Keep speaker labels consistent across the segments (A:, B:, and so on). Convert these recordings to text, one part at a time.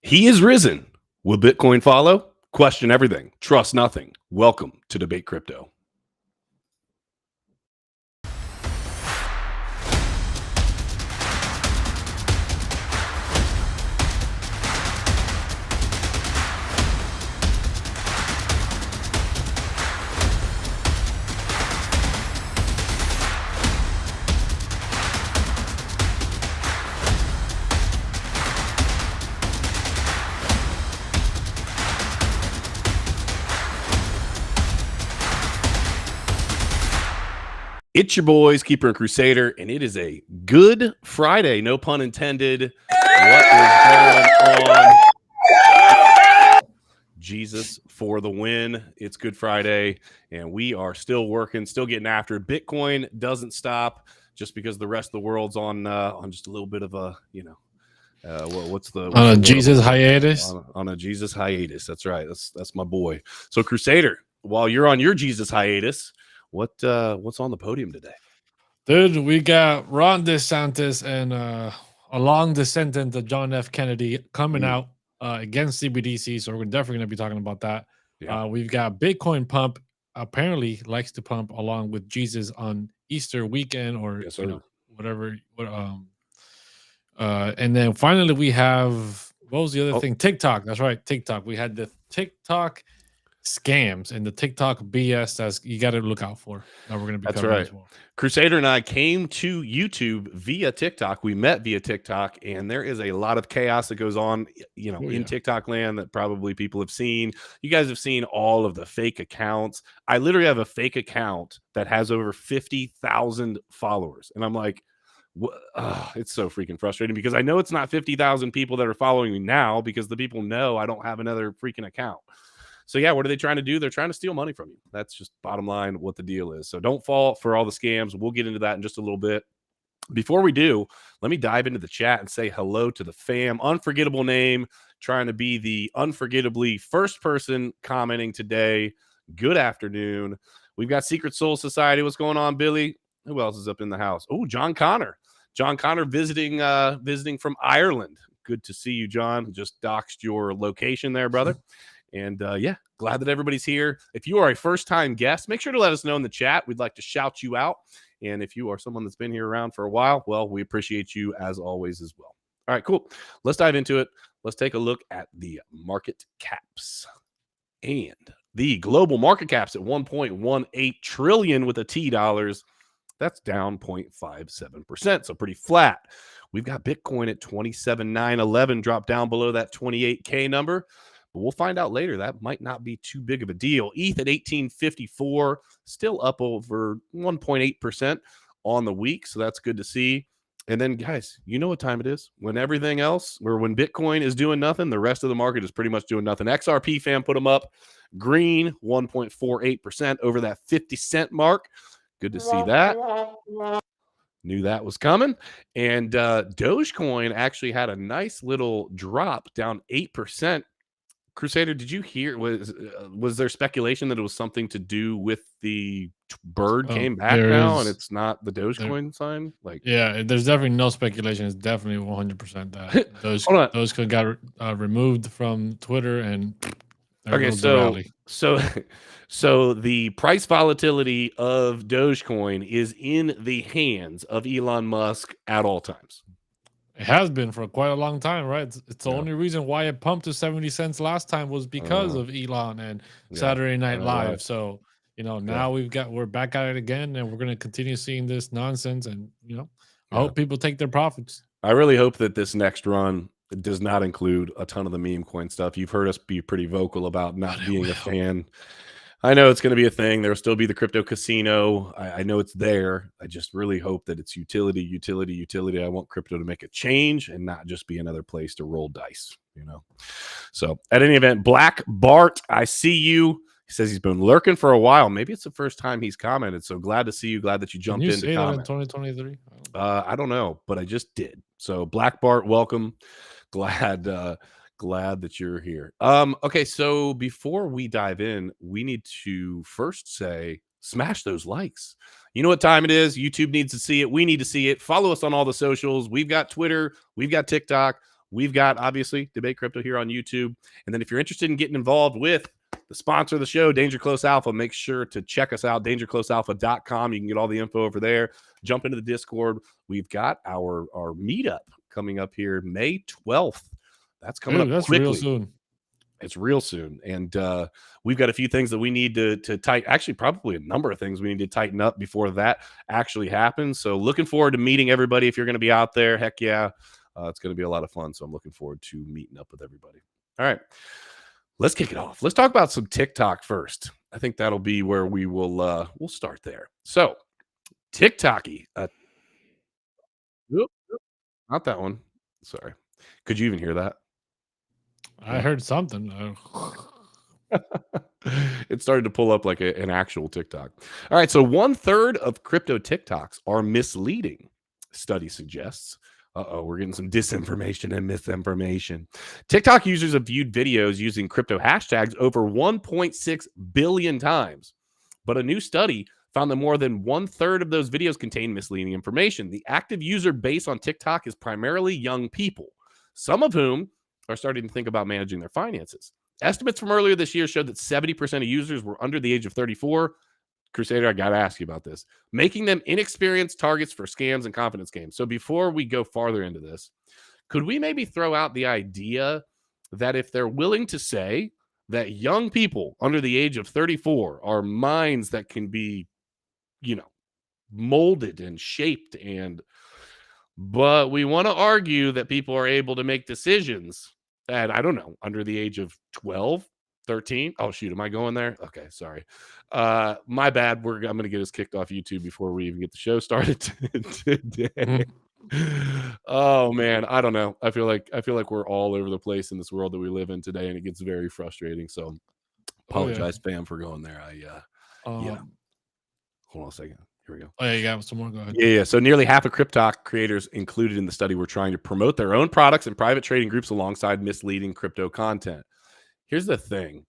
A: He is risen. Will Bitcoin follow? Question everything. Trust nothing. Welcome to Debate Crypto. It's your boys, Keeper and Crusader, and it is a good Friday, no pun intended. What is going on? Jesus for the win. It's Good Friday, and we are still working, still getting after it. Bitcoin doesn't stop just because the rest of the world's on just a little bit of a, what's the
B: Jesus hiatus?
A: On a Jesus hiatus. That's right. That's my boy. So Crusader, while you're on your Jesus hiatus, what's on the podium today?
B: Dude, we got Ron DeSantis and a long descendant of John F. Kennedy coming out against CBDCs. So we're definitely going to be talking about that. Yeah. We've got Bitcoin pump, apparently likes to pump along with Jesus on Easter weekend or whatever. And then finally we have, what was the other thing? TikTok. That's right, TikTok. We had the TikTok scams and the TikTok BS that you got to look out for. Now we're going to be covering as well.
A: Crusader and I came to YouTube via TikTok. We met via TikTok, and there is a lot of chaos that goes on, in TikTok land that probably people have seen. You guys have seen all of the fake accounts. I literally have a fake account that has over 50,000 followers, and I'm like, it's so freaking frustrating because I know it's not 50,000 people that are following me now because the people know I don't have another freaking account. So yeah, what are they trying to do? They're trying to steal money from you. That's just bottom line what the deal is. So don't fall for all the scams. We'll get into that in just a little bit. Before we do, let me dive into the chat and say hello to the fam. Unforgettable name, trying to be the unforgettably first person commenting today. Good afternoon. We've got Secret Soul Society. What's going on, Billy? Who else is up in the house? Oh, John Connor. John Connor visiting from Ireland. Good to see you, John. Just doxed your location there, brother. And glad that everybody's here. If you are a first-time guest, make sure to let us know in the chat. We'd like to shout you out. And if you are someone that's been here around for a while, well, we appreciate you as always as well. All right, cool. Let's dive into it. Let's take a look at the market caps. And the global market caps at 1.18 trillion with a T dollars. That's down 0.57%, so pretty flat. We've got Bitcoin at 27,911, dropped down below that 28K number. But we'll find out later that might not be too big of a deal. ETH at 1854, still up over 1.8% on the week, so that's good to see. And then, guys, you know what time it is. When everything else, or when Bitcoin is doing nothing, the rest of the market is pretty much doing nothing. XRP fam put them up. Green, 1.48% over that 50-cent mark. Good to see that. Knew that was coming. And Dogecoin actually had a nice little drop, down 8%. Crusader, did you hear, was there speculation that it was something to do with the bird came back now and it's not the Dogecoin sign?
B: There's definitely no speculation. It's definitely 100% that Dogecoin got removed from Twitter and
A: so the price volatility of Dogecoin is in the hands of Elon Musk at all times.
B: It has been for quite a long time, right? It's the only reason why it pumped to 70 cents last time was because of Elon and Saturday Night Live. Right. So, now we're back at it again, and we're going to continue seeing this nonsense. And, I hope people take their profits.
A: I really hope that this next run does not include a ton of the meme coin stuff. You've heard us be pretty vocal about not being a fan. I know it's going to be a thing. There'll still be the crypto casino. I know it's there. I just really hope that it's utility. I want crypto to make a change and not just be another place to roll dice, So at any event, Black Bart, I see you. He says he's been lurking for a while. Maybe it's the first time he's commented. So glad to see you. Glad that you jumped in to comment.
B: That in 2023?
A: I don't know, but I just did. So Black Bart, welcome. Glad that you're here. Okay, so before we dive in, we need to first say smash those likes. You know what time it is. YouTube needs to see it. We need to see it. Follow us on all the socials. We've got Twitter. We've got TikTok. we've got obviously Debate Crypto here on YouTube. And then if you're interested in getting involved with the sponsor of the show, Danger Close Alpha, make sure to check us out, dangerclosealpha.com. You can get all the info over there. Jump into the Discord. We've got our meetup coming up here May 12th. That's coming up
B: that's
A: quickly.
B: Real soon.
A: It's real soon. And we've got a few things that we need to tighten. Actually, probably a number of things we need to tighten up before that actually happens. So looking forward to meeting everybody. If you're going to be out there, heck yeah, it's going to be a lot of fun. So I'm looking forward to meeting up with everybody. All right, let's kick it off. Let's talk about some TikTok first. I think that'll be where we will we'll start there. So TikToky. Not that one. Sorry. Could you even hear that?
B: I heard something.
A: It started to pull up like an actual TikTok. All right. So 1/3 of crypto TikToks are misleading, study suggests. We're getting some disinformation and misinformation. TikTok users have viewed videos using crypto hashtags over 1.6 billion times. But a new study found that more than 1/3 of those videos contain misleading information. The active user base on TikTok is primarily young people, some of whom are starting to think about managing their finances. Estimates from earlier this year showed that 70% of users were under the age of 34. Crusader, I got to ask you about this, making them inexperienced targets for scams and confidence games. So before we go farther into this, could we maybe throw out the idea that if they're willing to say that young people under the age of 34 are minds that can be, molded and shaped, but we want to argue that people are able to make decisions at, I don't know, under the age of 12, 13. Oh, shoot. Am I going there? Okay. Sorry. My bad. I'm going to get us kicked off YouTube before we even get the show started today. Oh man. I don't know. I feel like we're all over the place in this world that we live in today, and it gets very frustrating. So apologize, fam, for going there. Hold on a second. Here we go.
B: Oh, yeah, you got some more. Go ahead.
A: Yeah. So nearly half of crypto creators included in the study were trying to promote their own products and private trading groups alongside misleading crypto content. Here's the thing.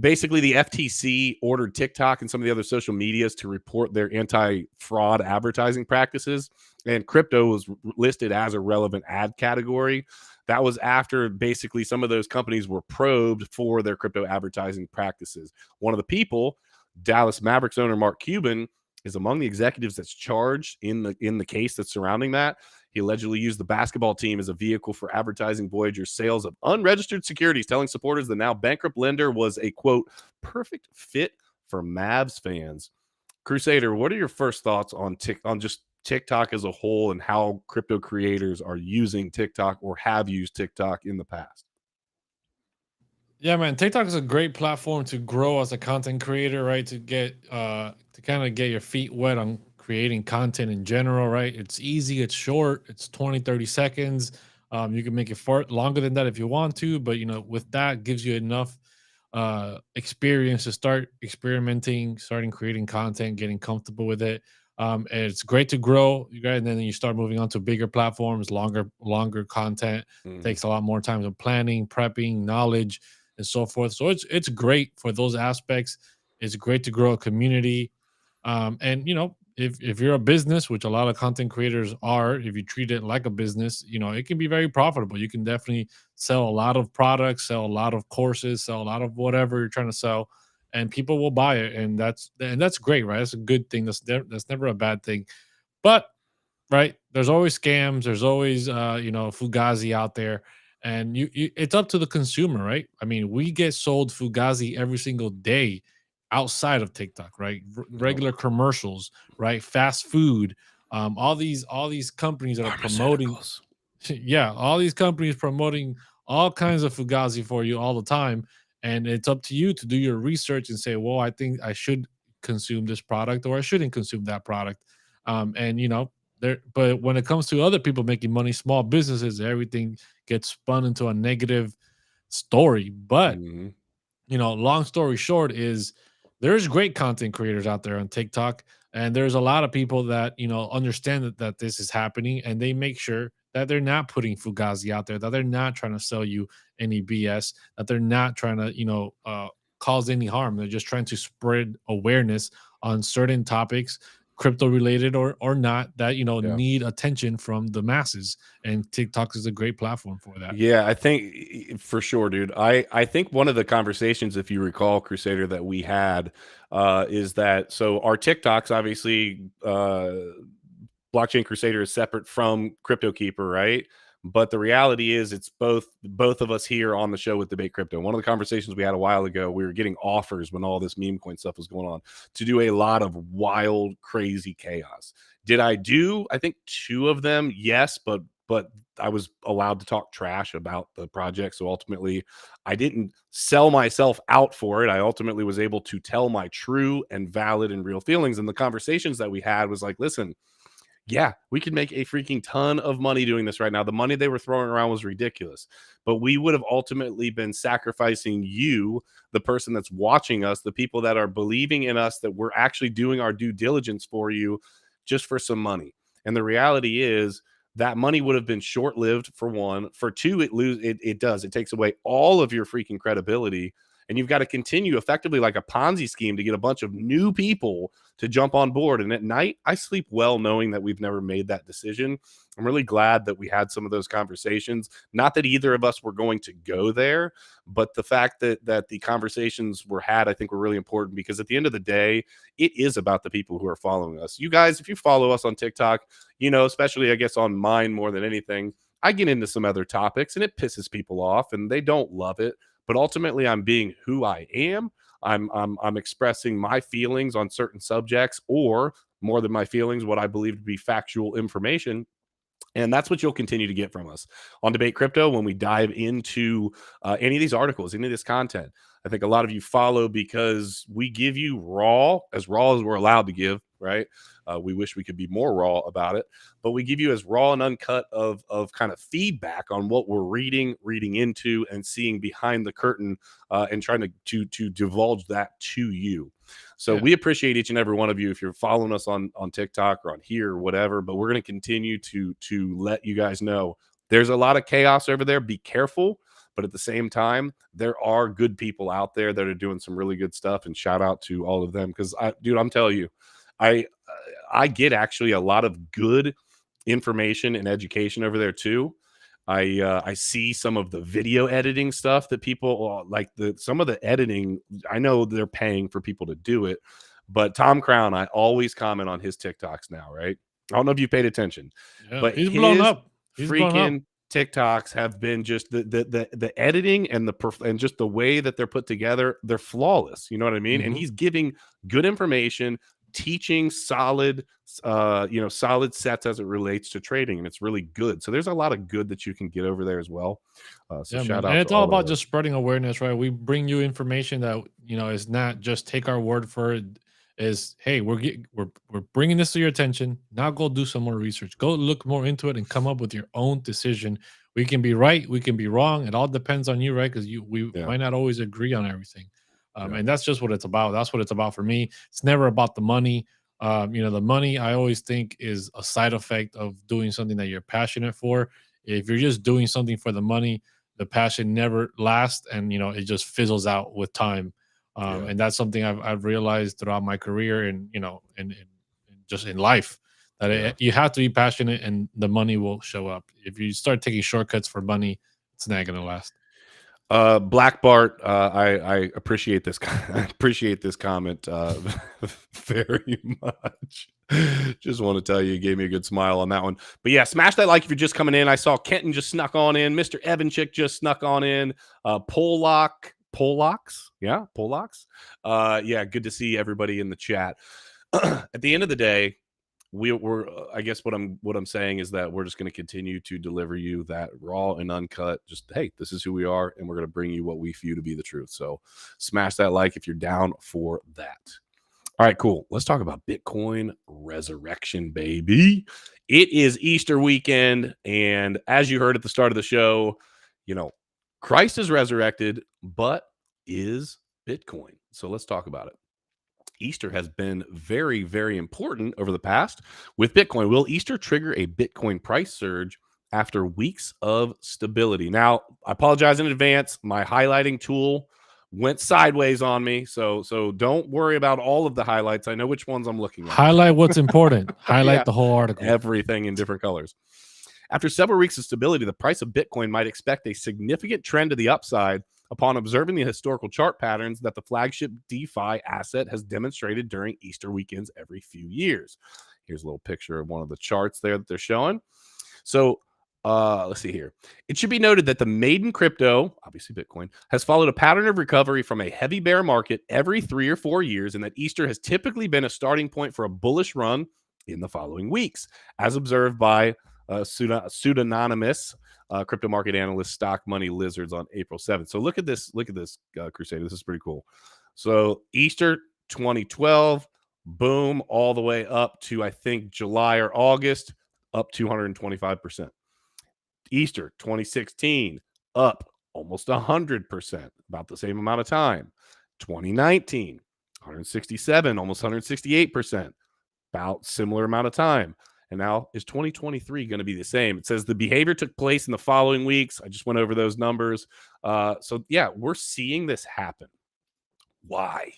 A: Basically, the FTC ordered TikTok and some of the other social medias to report their anti-fraud advertising practices, and crypto was listed as a relevant ad category. That was after basically some of those companies were probed for their crypto advertising practices. One of the people, Dallas Mavericks owner Mark Cuban, is among the executives that's charged in the case that's surrounding that. He allegedly used the basketball team as a vehicle for advertising Voyager's sales of unregistered securities, telling supporters the now bankrupt lender was a, quote, perfect fit for Mavs fans. Crusader, what are your first thoughts on just TikTok as a whole and how crypto creators are using TikTok or have used TikTok in the past?
B: Yeah, man, TikTok is a great platform to grow as a content creator, right? To get to kind of get your feet wet on creating content in general, right? It's easy, it's short, it's 20, 30 seconds. You can make it far longer than that if you want to, but with that gives you enough experience to start experimenting, starting creating content, getting comfortable with it. And it's great to grow, and then you start moving on to bigger platforms, longer content. Takes a lot more time to planning, prepping, knowledge, and so forth. So it's great for those aspects. It's great to grow a community. And if you're a business, which a lot of content creators are, if you treat it like a business, it can be very profitable. You can definitely sell a lot of products, sell a lot of courses, sell a lot of whatever you're trying to sell, and people will buy it. And that's great, right? That's a good thing. That's never a bad thing. But right, there's always scams. There's always fugazi out there. And it's up to the consumer, right? I mean, we get sold fugazi every single day outside of TikTok, right? Regular commercials, right? Fast food, all these companies that are promoting, yeah, all these companies promoting all kinds of fugazi for you all the time, and it's up to you to do your research and say, well, I think I should consume this product or I shouldn't consume that product, and there. But when it comes to other people making money, small businesses, everything gets spun into a negative story. But long story short is there's great content creators out there on TikTok, and there's a lot of people that understand that this is happening, and they make sure that they're not putting fugazi out there, that they're not trying to sell you any BS, that they're not trying to cause any harm. They're just trying to spread awareness on certain topics, crypto related or not, that need attention from the masses, and TikTok is a great platform for that.
A: Yeah, I think for sure, dude. I think one of the conversations, if you recall, Crusader, that we had is that so our TikToks, obviously, BlockchainCrusader is separate from CryptoKeeper, right? But the reality is, it's both of us here on the show with Debate Crypto. One of the conversations we had a while ago, we were getting offers when all this meme coin stuff was going on to do a lot of wild, crazy chaos. Did I do? I think 2 of them, yes, but I was allowed to talk trash about the project. So ultimately, I didn't sell myself out for it. I ultimately was able to tell my true and valid and real feelings. And the conversations that we had was like, listen, yeah, we could make a freaking ton of money doing this right now. The money they were throwing around was ridiculous, but we would have ultimately been sacrificing you, the person that's watching us, the people that are believing in us, that we're actually doing our due diligence for you, just for some money. And the reality is, that money would have been short-lived, for one. For two, it takes away all of your freaking credibility, and you've got to continue effectively like a Ponzi scheme to get a bunch of new people to jump on board. And at night, I sleep well knowing that we've never made that decision. I'm really glad that we had some of those conversations. Not that either of us were going to go there, but the fact that the conversations were had, I think, were really important, because at the end of the day, it is about the people who are following us. You guys, if you follow us on TikTok, especially I guess on mine more than anything, I get into some other topics and it pisses people off and they don't love it. But ultimately, I'm being who I am. I'm expressing my feelings on certain subjects, or more than my feelings, what I believe to be factual information. And that's what you'll continue to get from us on Debate Crypto when we dive into any of these articles, any of this content. I think a lot of you follow because we give you raw as we're allowed to give, right? We wish we could be more raw about it, but we give you as raw and uncut of kind of feedback on what we're reading into, and seeing behind the curtain, and trying to divulge that to you. So we appreciate each and every one of you if you're following us on TikTok or on here or whatever. But we're going to continue to let you guys know there's a lot of chaos over there. Be careful. But at the same time, there are good people out there that are doing some really good stuff, and shout out to all of them. Because I'm telling you, I get actually a lot of good information and education over there too. I see some of the video editing stuff that people like, some of the editing. I know they're paying for people to do it, but Tom Crown, I always comment on his TikToks now, right? I don't know if you paid attention, but
B: he's blown up. He's
A: freaking TikToks have been just the editing and and just the way that they're put together. They're flawless. You know what I mean? And he's giving good information, teaching solid solid sets as it relates to trading, and it's really good. So there's a lot of good that you can get over there as well. So shout out.
B: And it's all about just spreading awareness, right? We bring you information that is not just take our word for it. Is, hey, we're bringing this to your attention. Now go do some more research. Go look more into it and come up with your own decision. We can be right, we can be wrong. It all depends on you, right? Because we might not always agree on everything. And that's just what it's about. That's what it's about for me. It's never about the money. The money, I always think, is a side effect of doing something that you're passionate for. If you're just doing something for the money, the passion never lasts, and it just fizzles out with time. And that's something I've realized throughout my career, and and just in life, that you have to be passionate, and the money will show up. If you start taking shortcuts for money, it's not going to last.
A: Black Bart, I appreciate this. I appreciate this comment very much. Just want to tell you gave me a good smile on that one. But yeah, smash that like if you're just coming in. I saw Kenton just snuck on in. Mr. Evanchik just snuck on in. Polacks. Yeah, Polacks. Yeah, good to see everybody in the chat. At the end of the day, we're I guess what I'm saying is that we're just going to continue to deliver you that raw and uncut, just, hey, this is who we are, and we're going to bring you what we view to be the truth. So smash that like if you're down for that. All right, cool. Let's talk about Bitcoin resurrection, baby. It is Easter weekend, and as you heard at the start of the show, Christ is resurrected, but is Bitcoin? So let's talk about it. Easter has been very, very important over the past with Bitcoin. Will Easter trigger a Bitcoin price surge after weeks of stability? Now, I apologize in advance. My highlighting tool went sideways on me. So don't worry about all of the highlights. I know which ones I'm looking at.
B: Highlight what's important. Highlight the whole article.
A: Everything in different colors. After several weeks of stability, the price of Bitcoin might expect a significant trend to the upside upon observing the historical chart patterns that the flagship DeFi asset has demonstrated during Easter weekends every few years. Here's a little picture of one of the charts there that they're showing. So let's see here. It should be noted that the maiden crypto, obviously Bitcoin, has followed a pattern of recovery from a heavy bear market every 3 or 4 years, and that Easter has typically been a starting point for a bullish run in the following weeks, as observed by pseudonymous crypto market analyst Stock Money Lizards on April 7th. So look at this, Crusader. This is pretty cool. So Easter 2012, boom, all the way up to, I think, July or August, up 225%. Easter 2016, up almost 100%, about the same amount of time. 2019, 167, almost 168%, about similar amount of time. And now is 2023 going to be the same? It says the behavior took place in the following weeks. I just went over those numbers. So yeah, we're seeing this happen. Why?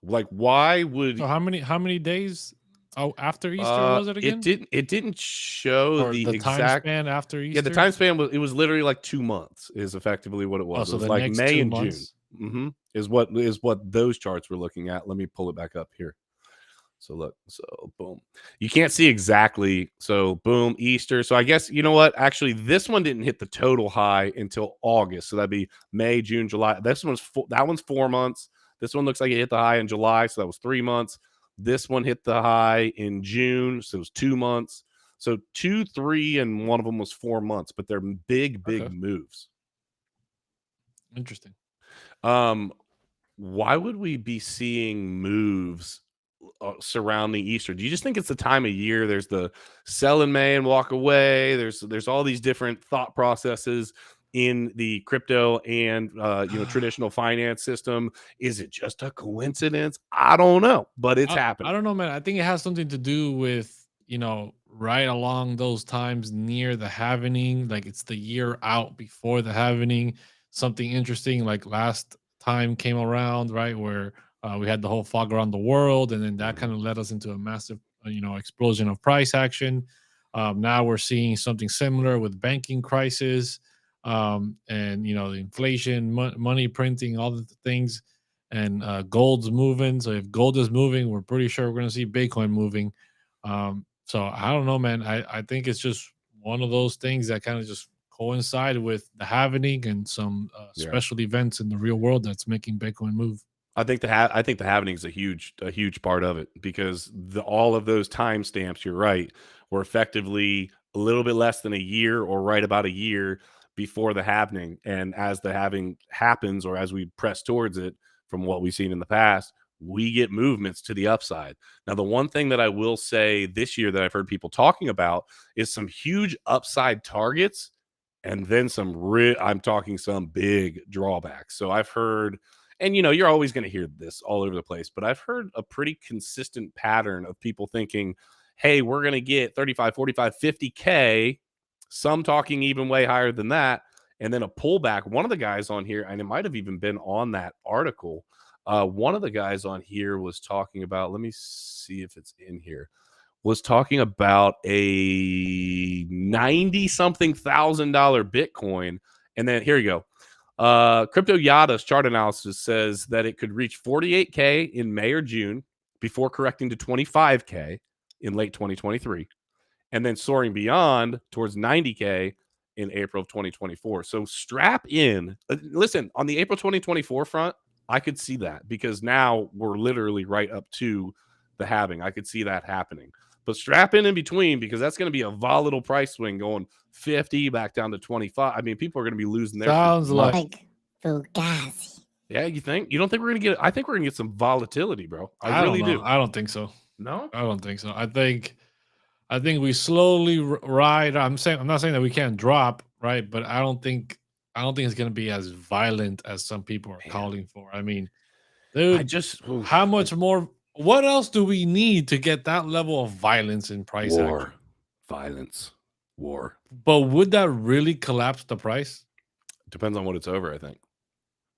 A: Like, why would?
B: So how many days? Oh, after Easter was it again?
A: It didn't show
B: or
A: the
B: time
A: exact
B: span after Easter.
A: Yeah, the time span was literally like 2 months is effectively what it was.
B: So
A: it was
B: the
A: like
B: next
A: May
B: 2
A: and
B: months?
A: June. Is what those charts were looking at. Let me pull it back up here. So look, so boom. You can't see exactly. So boom, Easter. So I guess, you know what? Actually, this one didn't hit the total high until August. So that'd be May, June, July. That one's 4 months. This one looks like it hit the high in July. So that was 3 months. This one hit the high in June. So it was 2 months. So 2, 3, and one of them was 4 months, but they're big moves.
B: Interesting.
A: Why would we be seeing moves surrounding Easter? Do you just think it's the time of year? There's the sell in May and walk away. There's all these different thought processes in the crypto and traditional finance system. Is it just a coincidence? I don't know, but it's happening.
B: I don't know, man. I think it has something to do with right along those times near the halvening, like it's the year out before the halvening. Something interesting like last time came around, right, where we had the whole fog around the world, and then that kind of led us into a massive explosion of price action. Now we're seeing something similar with banking crisis, and the inflation, money printing, all the things, and gold's moving. So if gold is moving, we're pretty sure we're going to see Bitcoin moving. So I don't know, man. I think it's just one of those things that kind of just coincide with the halvening and some special events in the real world that's making Bitcoin move.
A: I think the halvening is a huge part of it, because all of those timestamps, you're right, were effectively a little bit less than a year or right about a year before the halvening. And as the halving happens, or as we press towards it, from what we've seen in the past, we get movements to the upside. Now, the one thing that I will say this year that I've heard people talking about is some huge upside targets, and then I'm talking some big drawbacks. So I've heard, and you're always going to hear this all over the place, but I've heard a pretty consistent pattern of people thinking, hey, we're going to get 35, 45, 50K, some talking even way higher than that, and then a pullback. One of the guys on here, and it might have even been on that article, one of the guys on here was talking about, let me see if it's in here, was talking about a $90-something thousand Bitcoin. And then here you go. Crypto Yada's chart analysis says that it could reach 48K in May or June before correcting to 25K in late 2023, and then soaring beyond towards 90K in April of 2024. So strap in. Listen, on the April 2024 front, I could see that, because now we're literally right up to the halving. I could see that happening. But strap in between, because that's going to be a volatile price swing, going 50 back down to 25. I mean, people are going to be losing their
B: Sounds like
C: Fugazi.
A: Yeah, you think? You don't think we're going to get? I think we're going to get some volatility, bro. I really do.
B: I don't think so.
A: No,
B: I don't think so. I think we slowly ride. I'm not saying that we can't drop, right? But I don't think it's going to be as violent as some people are calling for. I mean, dude, how much more? What else do we need to get that level of violence in price action?
A: Violence, war.
B: But would that really collapse the price?
A: Depends on what it's over, I think.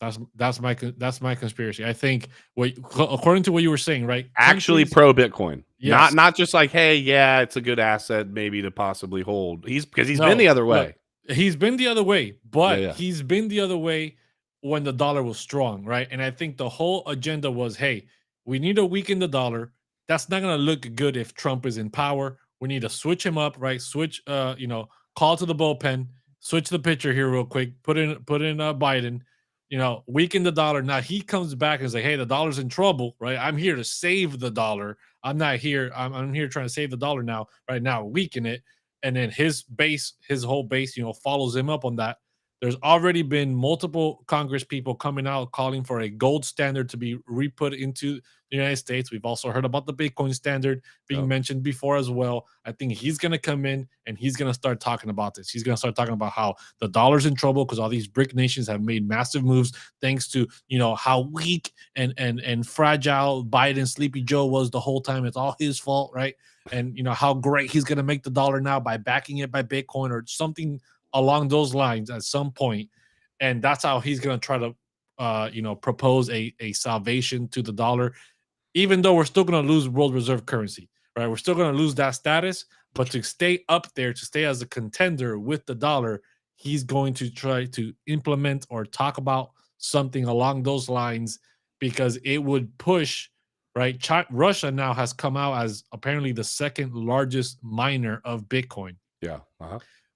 B: That's my conspiracy. I think according to what you were saying, right?
A: Actually pro Bitcoin.
B: Yes.
A: Not just like, hey, yeah, it's a good asset maybe to possibly hold. Because he's been
B: No,
A: the other
B: look,
A: way.
B: he's been the other way, but
A: Yeah.
B: he's been the other way when the dollar was strong, right? And I think the whole agenda was, hey, we need to weaken the dollar. That's not going to look good if Trump is in power. We need to switch him up, right? Switch, call to the bullpen, switch the pitcher here real quick, put in Biden, weaken the dollar. Now he comes back and say, hey, the dollar's in trouble, right? I'm here to save the dollar. I'm here trying to save the dollar now, right now, weaken it. And then his whole base, follows him up on that. There's already been multiple Congress people coming out calling for a gold standard to be re-put into the United States. We've also heard about the Bitcoin standard being mentioned before as well. I think he's going to come in and he's going to start talking about this. He's going to start talking about how the dollar's in trouble because all these BRIC nations have made massive moves thanks to, how weak and fragile Biden Sleepy Joe was the whole time. It's all his fault, right? And how great he's going to make the dollar now by backing it by Bitcoin or something along those lines at some point. And that's how he's going to try to propose a salvation to the dollar, even though we're still going to lose world reserve currency, right? We're still going to lose that status, but to stay up there, to stay as a contender with the dollar, he's going to try to implement or talk about something along those lines because it would push, right? Russia now has come out as apparently the second largest miner of Bitcoin.
A: Yeah.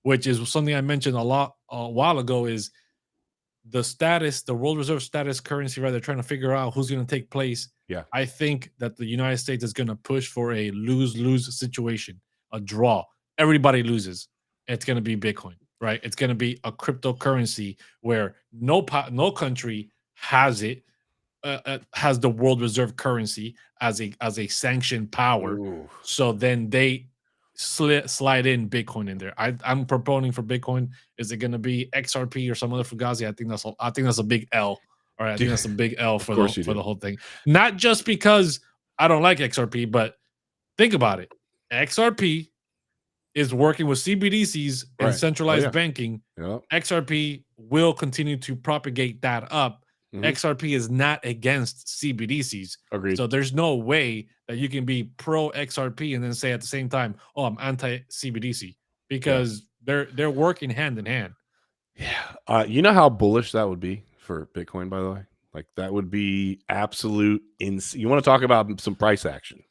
B: Which is something I mentioned a while ago, is the world reserve status currency, right? They're trying to figure out who's going to take place.
A: Yeah.
B: I think that the United States is going to push for a lose-lose situation, a draw. Everybody loses. It's going to be Bitcoin, right? It's going to be a cryptocurrency where no country has it, has the world reserve currency as a sanctioned power.
A: Ooh.
B: So then they slide in Bitcoin in there. I'm proposing for Bitcoin. Is it going to be XRP or some other fugazi? I think that's a big L. All right, I think that's a big L for the whole thing. Not just because I don't like XRP, but think about it. XRP is working with CBDCs and centralized banking. XRP will continue to propagate that up. XRP is not against CBDCs.
A: Agreed.
B: So there's no way that you can be pro XRP and then say at the same time, "Oh, I'm anti CBDC," because they're working hand in hand.
A: Yeah. You know how bullish that would be for Bitcoin, by the way? Like that would be absolute you want to talk about some price action.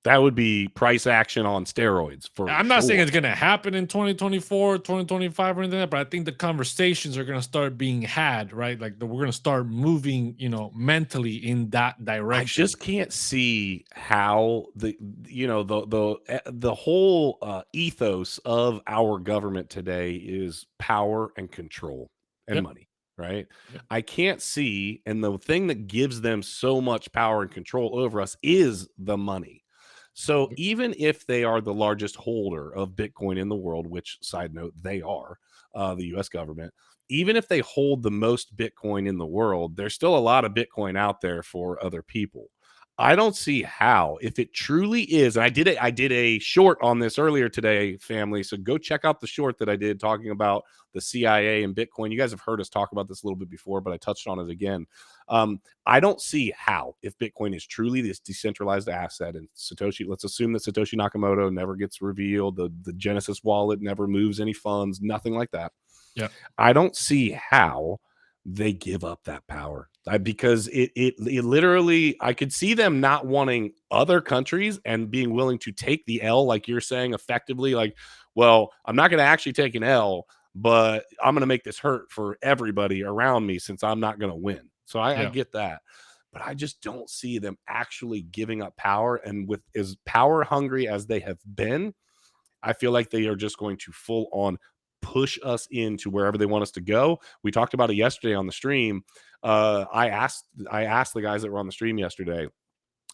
A: That would be price action on steroids.
B: I'm not saying it's going to happen in 2024, 2025 or anything like that, but I think the conversations are going to start being had, right? Like we're going to start moving, mentally in that direction.
A: I just can't see how the whole ethos of our government today is power and control and money, right? I can't see, and the thing that gives them so much power and control over us is the money. So even if they are the largest holder of Bitcoin in the world, which, side note, they are, the U.S. government, even if they hold the most Bitcoin in the world, there's still a lot of Bitcoin out there for other people. I don't see how, if it truly is, and I did a short on this earlier today, family, so go check out the short that I did talking about the CIA and Bitcoin. You guys have heard us talk about this a little bit before, but I touched on it again. I don't see how, if Bitcoin is truly this decentralized asset and Satoshi, let's assume that Satoshi Nakamoto never gets revealed, the Genesis wallet never moves any funds, nothing like that.
B: Yeah,
A: I don't see how they give up that power, because it literally, I could see them not wanting other countries and being willing to take the L, like you're saying, effectively, like, well, I'm not going to actually take an L, but I'm going to make this hurt for everybody around me since I'm not going to win. So I get that, but I just don't see them actually giving up power. And with as power hungry as they have been, I feel like they are just going to full on push us into wherever they want us to go. We talked about it yesterday on the stream. I asked the guys that were on the stream yesterday.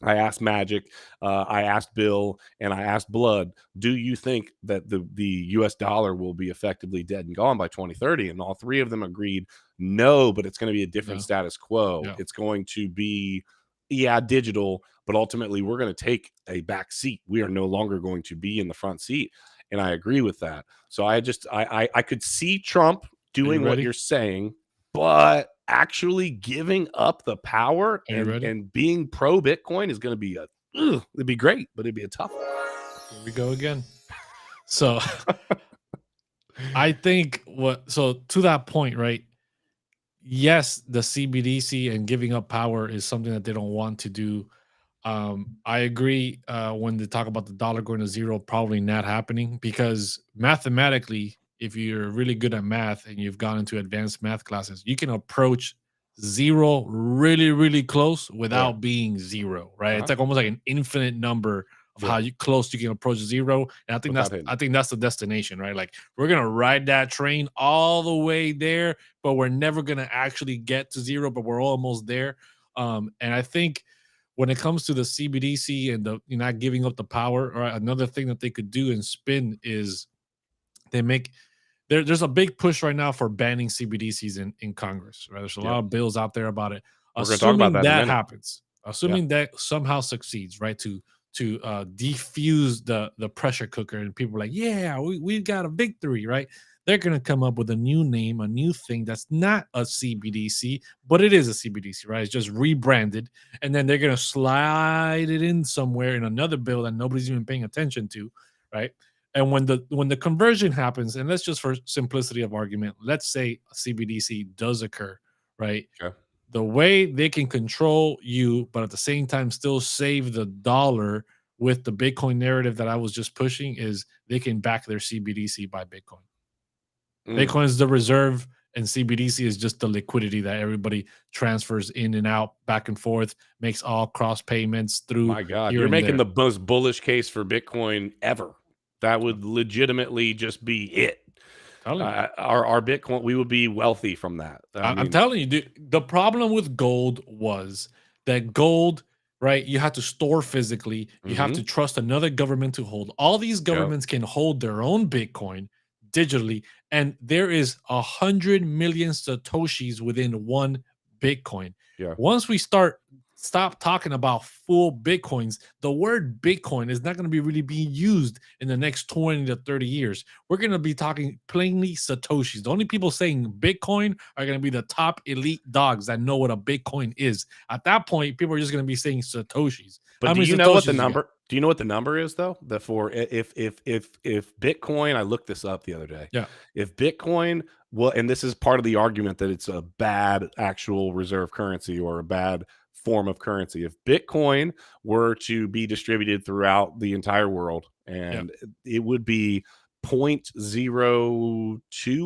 A: I asked Magic, I asked Bill, and I asked Blood, do you think that the US dollar will be effectively dead and gone by 2030? And all three of them agreed, no, but it's going to be a different status quo. Yeah. It's going to be, digital, but ultimately we're going to take a back seat. We are no longer going to be in the front seat. And I agree with that. So I could see Trump doing what you're saying, but actually giving up the power and being pro Bitcoin is going to be it'd be great, but it'd be a tough one.
B: Here we go again. So I think to that point, right? Yes, the CBDC and giving up power is something that they don't want to do. I agree when they talk about the dollar going to zero, probably not happening, because mathematically, if you're really good at math and you've gone into advanced math classes, you can approach zero really, really close without being zero, right? It's like almost like an infinite number of how close you can approach zero. And I think that's the destination, right? Like, we're gonna ride that train all the way there, but we're never gonna actually get to zero, but we're almost there. And I think when it comes to the CBDC and you're not giving up the power, or another thing that they could do and spin is there's a big push right now for banning CBDCs in Congress, right? There's a lot of bills out there about it.
A: We're going to talk about that
B: happens, assuming that somehow succeeds, right? To defuse the pressure cooker, and people are like, yeah, we've got a victory, right? They're going to come up with a new name, a new thing that's not a CBDC, but it is a CBDC, right? It's just rebranded. And then they're going to slide it in somewhere in another bill that nobody's even paying attention to, right? And when the conversion happens, and let's just, for simplicity of argument, let's say a CBDC does occur, right?
A: Okay.
B: The way they can control you, but at the same time still save the dollar with the Bitcoin narrative that I was just pushing, is they can back their CBDC by Bitcoin. Bitcoin is the reserve, and CBDC is just the liquidity that everybody transfers in and out, back and forth, makes all cross payments through.
A: My God, you're making the most bullish case for Bitcoin ever. That would legitimately just be it. Our Bitcoin, we would be wealthy from that.
B: I'm telling you, dude, the problem with gold was that gold, right, you have to store physically. You have to trust another government to hold. All these governments can hold their own Bitcoin digitally, and there is 100 million Satoshis within one Bitcoin. Once we stop talking about full Bitcoins, the word Bitcoin is not going to be really being used in the next 20 to 30 years. We're going to be talking plainly Satoshis. The only people saying Bitcoin are going to be the top elite dogs that know what a Bitcoin is. At that point, people are just going to be saying Satoshis.
A: But do you know what the number? Do you know what the number is, though? If Bitcoin, I looked this up the other day.
B: Yeah.
A: If Bitcoin, and this is part of the argument that it's a bad actual reserve currency or a bad form of currency. If Bitcoin were to be distributed throughout the entire world, and it would be 0.02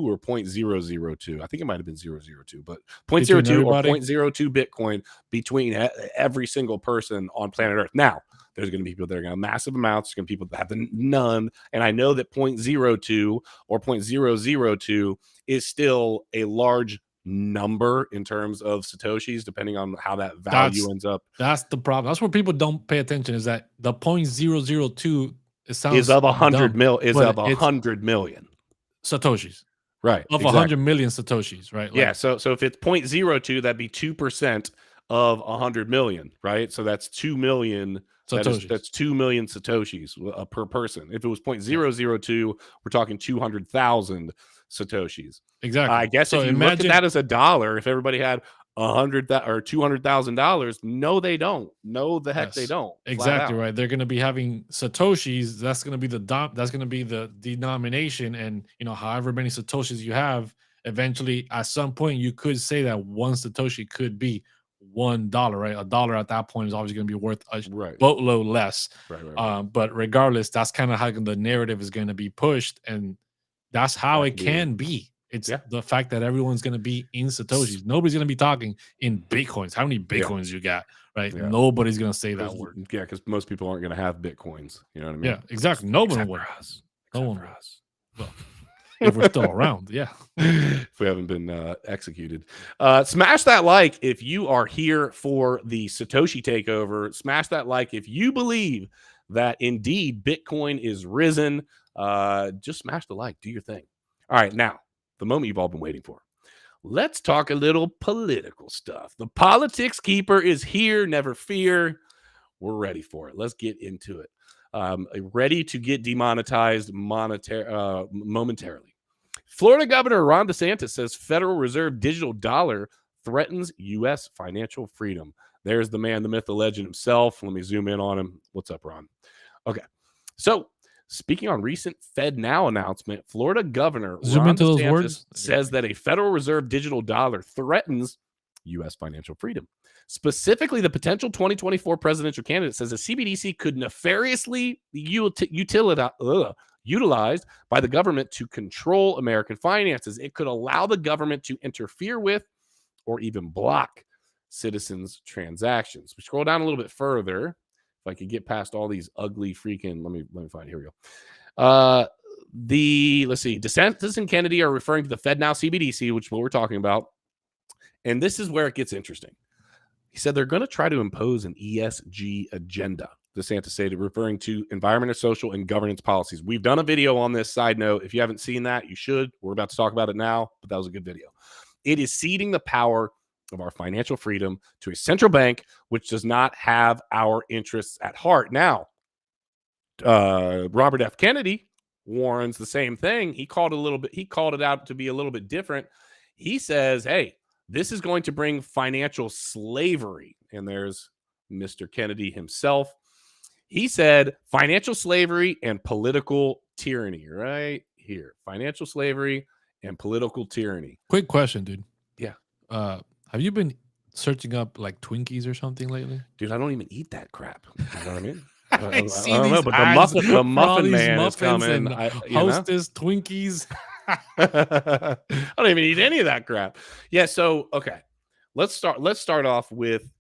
A: or 0.002. I think it might have been 0.002, but 0.02 or 0.02 Bitcoin between every single person on planet Earth. Now, there's going to be people that are going to have massive amounts. There's going to be people that have none. And I know that 0.02 or 0.002 is still a large number in terms of Satoshis, depending on how that value ends up.
B: That's the problem. That's where people don't pay attention, is that the 0.002
A: is of 100 million
B: Satoshis,
A: right?
B: Of 100 million Satoshis, right?
A: Like, so if it's 0.02, that'd be 2% of 100 million, right? So that's 2 million Satoshis. That's 2 million Satoshis per person. If it was 0.002, we're talking 200,000 Satoshis.
B: Exactly.
A: I guess if you look at that as a dollar, if everybody had $100,000 or $200,000, no, they don't. No, the heck they don't.
B: Exactly right. They're going to be having Satoshis. That's going to be the denomination, and however many Satoshis you have, eventually at some point you could say that one Satoshi could be $1, right? A dollar at that point is always going to be worth a boatload less.
A: Right.
B: But regardless, that's kind of how the narrative is going to be pushed, and that's how it can be. It's the fact that everyone's going to be in Satoshis. Nobody's going to be talking in Bitcoins. How many Bitcoins you got, right? Yeah. Nobody's going to say that word.
A: Yeah, because most people aren't going to have Bitcoins. You know what I mean?
B: Yeah, exactly. No one would.
A: No one would.
B: Well, if we're still around, yeah.
A: If we haven't been executed. Smash that like if you are here for the Satoshi takeover. Smash that like if you believe that indeed Bitcoin is risen. Just smash the like. Do your thing. All right, now, the moment you've all been waiting for. Let's talk a little political stuff. The politics keeper is here. Never fear. We're ready for it. Let's get into it. Ready to get demonetized momentarily. Florida Governor Ron DeSantis says Federal Reserve digital dollar threatens U.S. financial freedom. There's the man, the myth, the legend himself. Let me zoom in on him. What's up, Ron? Okay. So, speaking on recent FedNow announcement, Florida Governor Ron DeSantis says that a Federal Reserve digital dollar threatens U.S. financial freedom. Specifically, the potential 2024 presidential candidate says a CBDC could nefariously utilized by the government to control American finances. It could allow the government to interfere with or even block citizens' transactions. We scroll down a little bit further. If I could get past all these ugly freaking, let me find, here we go. Let's see, DeSantis and Kennedy are referring to the FedNow CBDC, which is what we're talking about. And this is where it gets interesting. He said they're going to try to impose an ESG agenda. DeSantis stated, referring to environmental, social, and governance policies. We've done a video on this. Side note, if you haven't seen that, you should. We're about to talk about it now, but that was a good video. It is ceding the power of our financial freedom to a central bank which does not have our interests at heart. Now, Robert F. Kennedy warns the same thing. He called it out to be a little bit different. He says, hey, this is going to bring financial slavery. And there's Mr. Kennedy himself. He said financial slavery and political tyranny, right here. Financial slavery and political tyranny.
B: Quick question, dude.
A: Yeah.
B: Have you been searching up like Twinkies or something lately?
A: Dude, I don't even eat that crap. You know what I mean?
B: I don't know, but
A: the muffin man is coming.
B: Hostess Twinkies.
A: I don't even eat any of that crap. Yeah. So, okay, let's start off with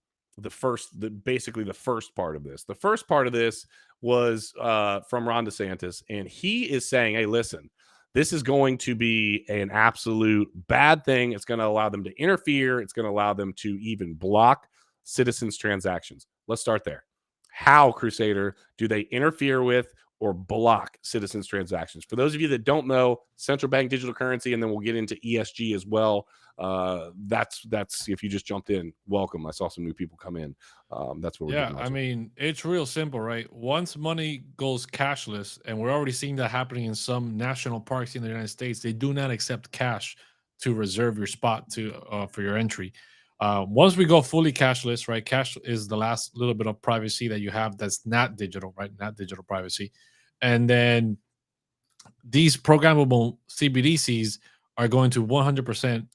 A: basically the first part of this. The first part of this was from Ron DeSantis, and he is saying, hey, listen, this is going to be an absolute bad thing. It's going to allow them to interfere. It's going to allow them to even block citizens' transactions. Let's start there. How, Crusader, do they interfere with or block citizens' transactions? For those of you that don't know, Central Bank Digital Currency, and then we'll get into ESG as well. That's if you just jumped in, welcome. I saw some new people come in. That's what we're doing.
B: I mean, it's real simple, right? Once money goes cashless, and we're already seeing that happening in some national parks in the United States, they do not accept cash to reserve your spot for your entry. Once we go fully cashless, right? Cash is the last little bit of privacy that you have that's not digital, right? Not digital privacy. And then these programmable CBDCs are going to 100%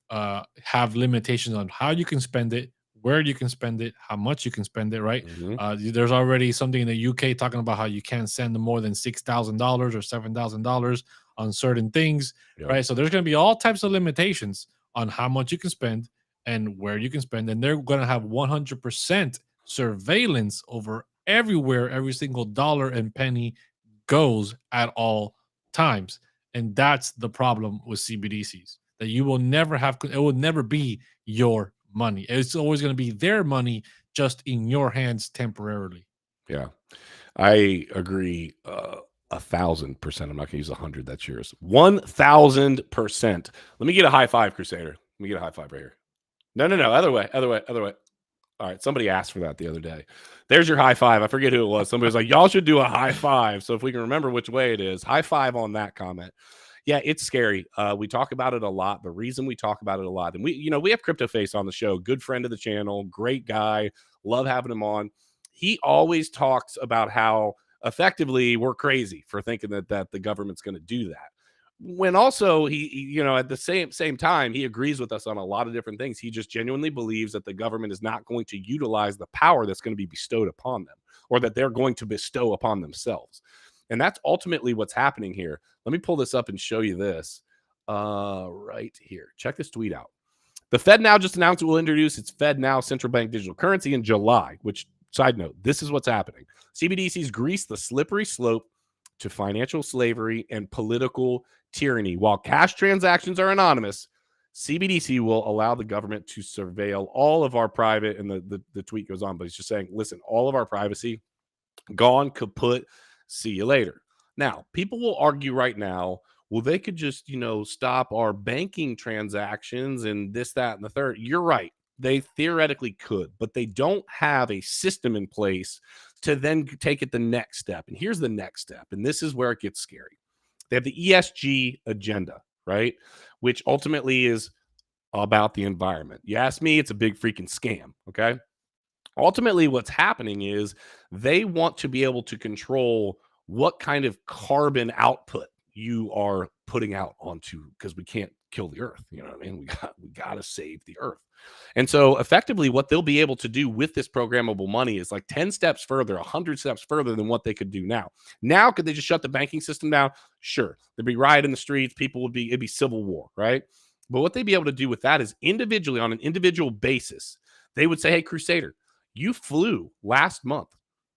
B: have limitations on how you can spend it, where you can spend it, how much you can spend it, right? Mm-hmm. There's already something in the UK talking about how you can't send more than $6,000 or $7,000 on certain things, right? So there's going to be all types of limitations on how much you can spend and where you can spend. And they're going to have 100% surveillance over everywhere, every single dollar and penny goes at all times. And that's the problem with CBDCs, that you will never have, it will never be your money. It's always going to be their money, just in your hands temporarily.
A: Yeah, I agree 1,000%. I'm not going to use 100. That's yours. 1,000%. Let me get a high five, Crusader. Let me get a high five right here. No. Other way. All right. Somebody asked for that the other day. There's your high five. I forget who it was. Somebody was like, y'all should do a high five. So if we can remember which way it is, high five on that comment. Yeah, it's scary. We talk about it a lot. The reason we talk about it a lot, and we have CryptoFace on the show, good friend of the channel, great guy, love having him on. He always talks about how effectively we're crazy for thinking that the government's going to do that. When also he at the same time, he agrees with us on a lot of different things. He just genuinely believes that the government is not going to utilize the power that's going to be bestowed upon them, or that they're going to bestow upon themselves. And that's ultimately what's happening here. Let me pull this up and show you this right here. Check this tweet out. The FedNow just announced it will introduce its FedNow Central Bank Digital Currency in July, which, side note, this is what's happening. CBDCs grease the slippery slope to financial slavery and political tyranny. While cash transactions are anonymous, CBDC will allow the government to surveil all of our private, and the tweet goes on, but he's just saying, listen, all of our privacy gone, kaput, see you later. Now, people will argue right now, well, they could just, stop our banking transactions and this, that, and the third. You're right. They theoretically could, but they don't have a system in place to then take it the next step. And here's the next step. And this is where it gets scary. They have the ESG agenda, right? Which ultimately is about the environment. You ask me, it's a big freaking scam. Okay. Ultimately, what's happening is they want to be able to control what kind of carbon output you are putting out onto, because we can't kill the earth. You know what I mean? We got to save the earth. And so effectively what they'll be able to do with this programmable money is like 10 steps further, 100 steps further than what they could do now. Now, could they just shut the banking system down? Sure. There'd be riot in the streets. It'd be civil war, right? But what they'd be able to do with that is individually, on an individual basis, they would say, hey, Crusader, you flew last month.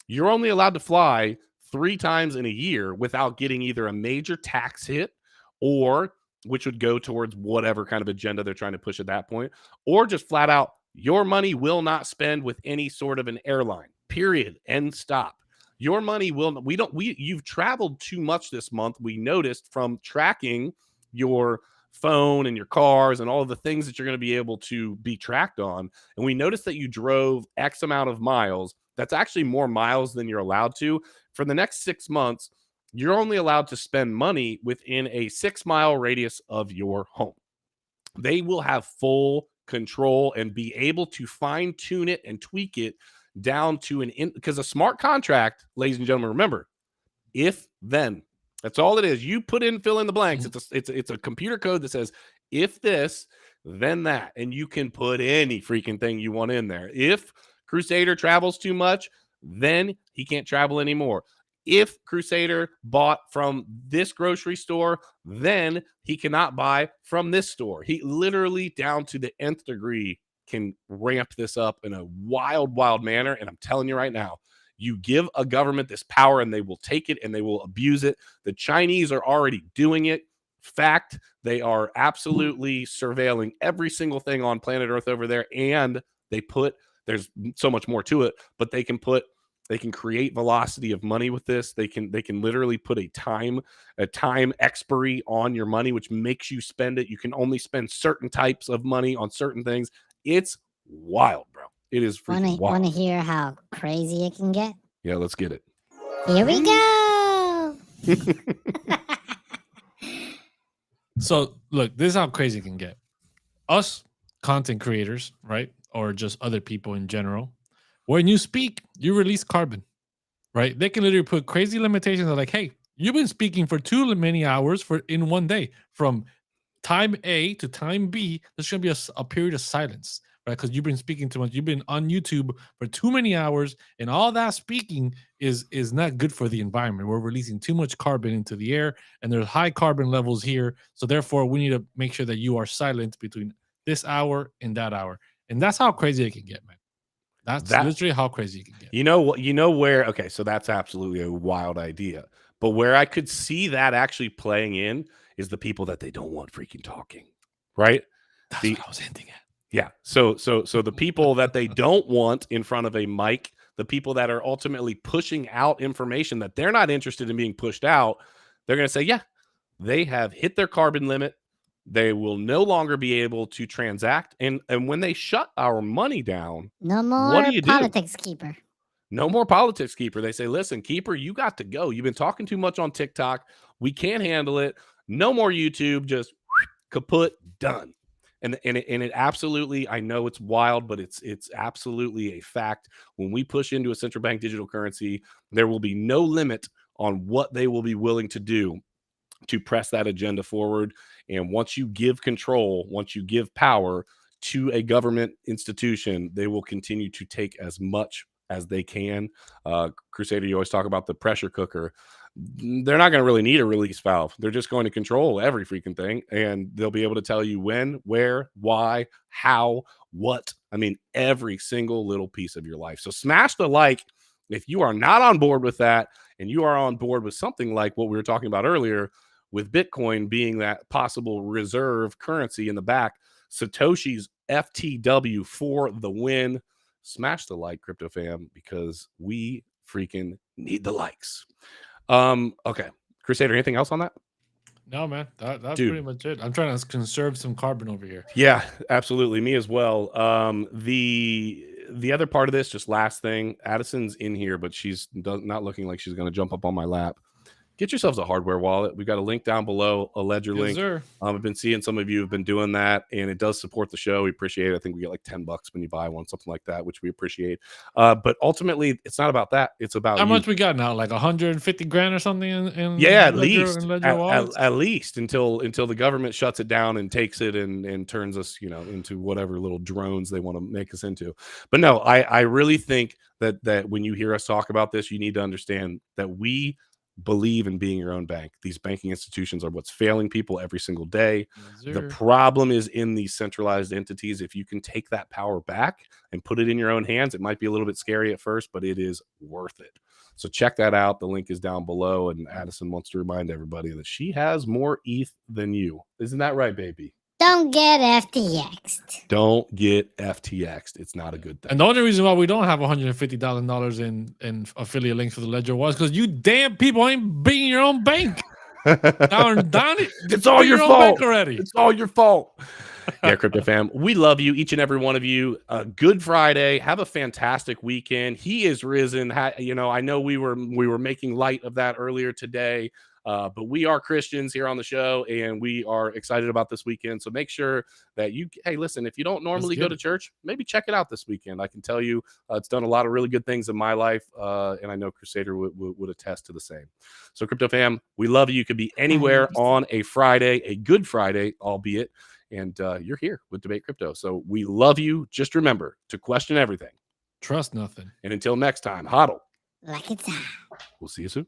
A: You're only allowed to fly 3 times in a year without getting either a major tax hit, or which would go towards whatever kind of agenda they're trying to push at that point, or just flat out, your money will not spend with any sort of an airline, period, end stop. Your money will, you've traveled too much this month. We noticed from tracking your phone and your cars and all of the things that you're going to be able to be tracked on. And we noticed that you drove X amount of miles. That's actually more miles than you're allowed to. For the next 6 months, you're only allowed to spend money within a 6-mile radius of your home. They will have full control and be able to fine tune it and tweak it down to because a smart contract, ladies and gentlemen, remember, if then. That's all it is. You put in, fill in the blanks. It's a computer code that says, if this, then that. And you can put any freaking thing you want in there. If Crusader travels too much, then he can't travel anymore. If Crusader bought from this grocery store, then he cannot buy from this store. He literally, down to the nth degree, can ramp this up in a wild, wild manner. And I'm telling you right now, you give a government this power and they will take it and they will abuse it. The Chinese are already doing it. Fact, they are absolutely surveilling every single thing on planet Earth over there. And there's so much more to it, but they can create velocity of money with this. They can literally put a time expiry on your money, which makes you spend it. You can only spend certain types of money on certain things. It's wild, bro. It is freaking wild.
C: Want to hear how crazy it can get?
A: Yeah, let's get it.
C: Here we go.
B: So, look, this is how crazy it can get. Us content creators, right? Or just other people in general. When you speak, you release carbon, right? They can literally put crazy limitations of like, hey, you've been speaking for too many hours in one day. From time A to time B, there's going to be a period of silence, right? Because you've been speaking too much. You've been on YouTube for too many hours, and all that speaking is not good for the environment. We're releasing too much carbon into the air, and there's high carbon levels here. So therefore, we need to make sure that you are silent between this hour and that hour. And that's how crazy it can get, man. That's literally how crazy it can get.
A: You know what? You know where? Okay, so that's absolutely a wild idea. But where I could see that actually playing in is the people that they don't want freaking talking, right?
B: That's what I was hinting at.
A: Yeah. So the people that they don't want in front of a mic, the people that are ultimately pushing out information that they're not interested in being pushed out, they're going to say, yeah, they have hit their carbon limit. They will no longer be able to transact. And when they shut our money down,
C: no more
A: what do you
C: politics, Keeper.
A: No more politics, Keeper. They say, listen, Keeper, you got to go. You've been talking too much on TikTok. We can't handle it. No more YouTube. Just kaput, done. And it absolutely, I know it's wild, but it's absolutely a fact. When we push into a central bank digital currency, there will be no limit on what they will be willing to do to press that agenda forward. And once you give control, once you give power to a government institution, they will continue to take as much as they can. Crusader, you always talk about the pressure cooker. They're not going to really need a release valve. They're just going to control every freaking thing, and they'll be able to tell you when, where, why, how, what. I mean, every single little piece of your life. So smash the like if you are not on board with that, and you are on board with something like what we were talking about earlier, with Bitcoin being that possible reserve currency in the back. Satoshi's FTW for the win. Smash the like, crypto fam, because we freaking need the likes. Okay, Crusader, anything else on that?
B: No, man, that's pretty much it. I'm trying to conserve some carbon over here.
A: Yeah, absolutely. Me as well. The other part of this, just last thing, Addison's in here, but she's not looking like she's going to jump up on my lap. get yourselves a hardware wallet. We've got a link down below, a Ledger link.
B: Sir.
A: I've been seeing some of you have been doing that, and it does support the show. We appreciate it. I think we get like $10 when you buy one, something like that, which we appreciate. But ultimately, it's not about that. It's about
B: how much we got now, like 150 grand or something in
A: yeah, at
B: Ledger,
A: least at least until the government shuts it down and takes it and turns us, into whatever little drones they want to make us into. But no, I really think that when you hear us talk about this, you need to understand that we believe in being your own bank. These banking institutions are what's failing people every single day.
B: Yes,
A: the problem is in these centralized entities. If you can take that power back and put it in your own hands, it might be a little bit scary at first, but it is worth it. So check that out. The link is down below. And Addison wants to remind everybody that she has more ETH than you. Isn't that right, baby?
C: Don't get FTX'd.
A: Don't get FTX'd. It's not a good thing.
B: And the only reason why we don't have $150,000 in affiliate links for the Ledger was because you damn people ain't being your own bank.
A: It's all your fault
B: already.
A: It's all your fault. Yeah, Crypto Fam, we love you, each and every one of you. Good Friday. Have a fantastic weekend. He is risen. I know we were making light of that earlier today. But we are Christians here on the show, and we are excited about this weekend. So make sure that hey, listen, if you don't normally go to church, maybe check it out this weekend. I can tell you it's done a lot of really good things in my life, and I know Crusader would attest to the same. So Crypto Fam, we love you. You could be anywhere on a Friday, a good Friday, albeit, and you're here with Debate Crypto. So we love you. Just remember to question everything.
B: Trust nothing.
A: And until next time, hodl.
C: Like it's on.
A: We'll see you soon.